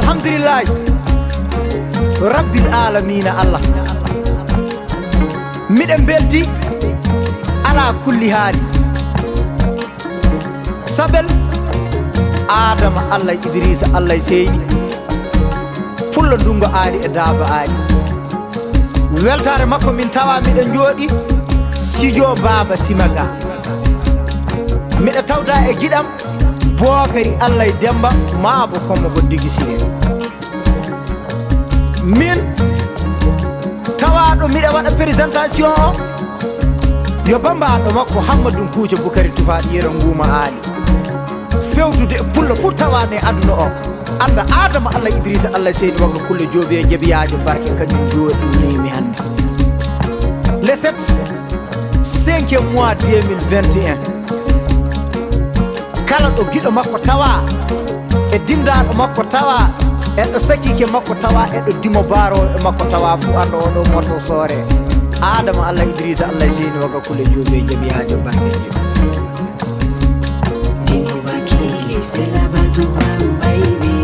alhamdulillah rabbil alamina Allah miɗen belti ala kulli haali sabel Adama Allaye Idrissa Allaye Seyni Pullo Ndungo Ali e Daaba Ali weltare makko min tawa miɗen jooɗi Sidio Baba Simaga miɗa tawda e giɗam Bokari Allaye Demba maabo kommo go digi sire min tawaɗo miɗa waɗa présentation o yo bambaɗo makko Hammadou Kouthia Boukary Tufaɗo Yero Nguma Ali fewdude pullo fu tawane aduna o anda Adama Allaye Idrissa Allaye Seyni wagga kulle joobi e jebiyajo barke kañum jooɗinimi hande le 7 5e mois 2021 kala ɗo giɗo makko tawa e dindaɗo makko tawa e ɗo sakike makko tawa e ɗo dimo baro e makko tawa fu anda oɗo morso soore Adama Allaye Idrissa Allaye Seyni wagga kulle joobi e jebiyajo barke c'est la bateau baby.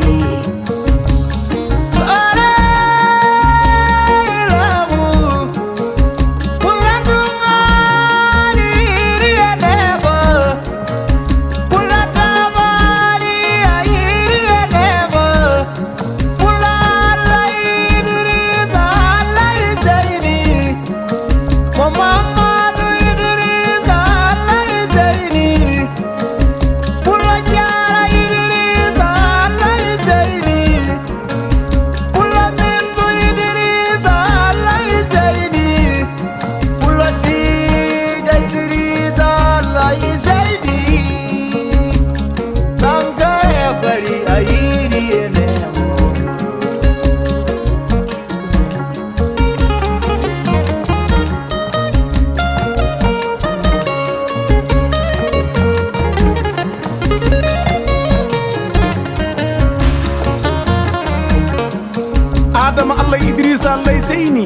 Adama Allaye Idrissa Allaye Seyni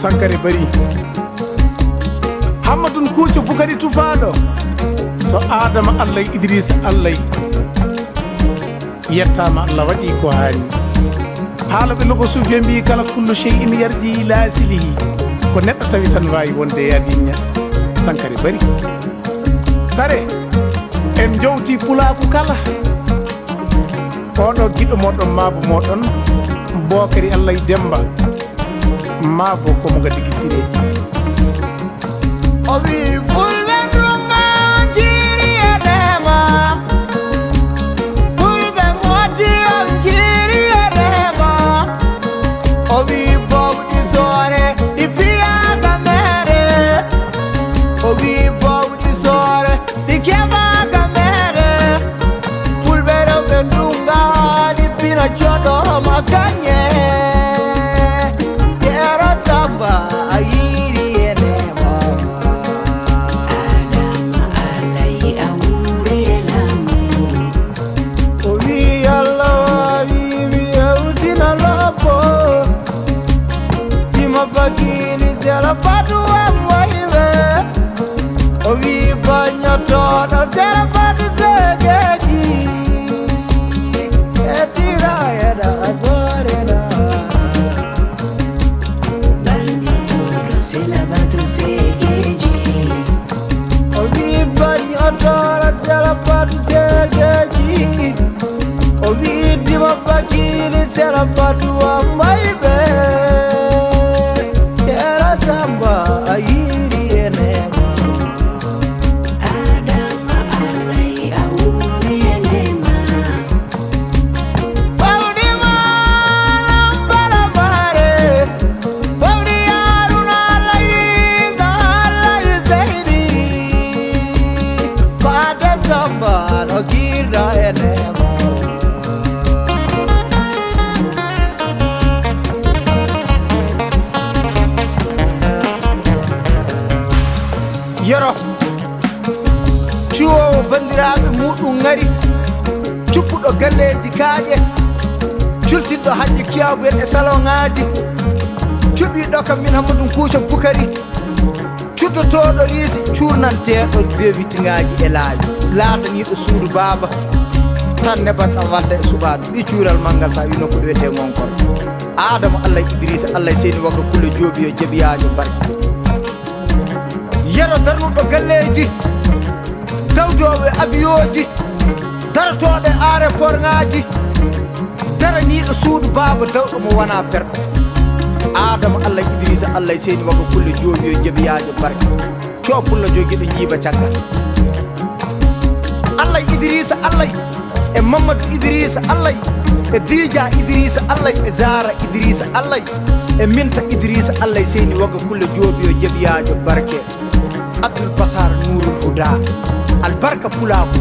sankare bari Hammadou Kouthia Boukary Tufaɗo so Adama Allaye Idrissa Allaye yettama Allah waɗi ko hani haalaɓe logo suufiya mbi kala kullu shay'in yarji ila silihi ko neɗɗo tawi tan wawi wonde yadinña sankare bari sare en jowti pulaku kala oɗo giɗo moɗon maabo moɗon Bokari Allaye Demba maabo komo ga digi sire o wi fulɓe ɗuma jiri e nema fulɓe moti on jiri e nema o wi bowɗi soore ɗi piyaga mere o wi bowɗi soore ɗi keɓaga mere fulɓe rewɓe ndunga ɗi pina joɗoma kañe Zela patu amwaive ovi banyatona zela patu segeji etira yada azorena Banyatona zela patu segeji ovi banyatona zela patu segeji ovi dima bakili zela patu amwaive Samba ayiri enema Adama Allaye awuri enema Bawdi malambala mare Bawdi yaruna Allaye Seyni Pata samba no gira enema Yoro ciwowo bandiraɓe muɗum ngari cuppuɗo galleji kaaƴe cultinɗo hajji kiyawɓen e salon ŋaji cuɓiɗo kam min Hammadou Kouthia Boukary cuddotoɗo riisi curnanteɗo vewitiŋaji e laawi laataniɗo suudu baaba tan nebatɗam wadde e suɓaɗo ɓi cuural manggal sa wino ko ɗowete gonkor Adama Allah Idrissa Allah seni wakka kulle jooɓi yo jeeɓiyajo barke yero darnuɗo galleji dawdoɓe avion ji daratoɗe aéroport ngaji daraniɗo suudu baaba dawɗo mo wona perɗo Adama Allah Idrissa Allah seni wakka kulle jooɓi yo jeeɓiyajo barke co pullo joguiɗo jiiba caggal Allah Idrissa Allah e Mamadou Idrissa Allah e Dija Idrissa Allah e Zara Idrissa Allah e Minta Idrissa Allah seni wakka kulle jooɓi yo jeeɓiyajo barke Abdoul Basar Nourul Huda albarka pulaku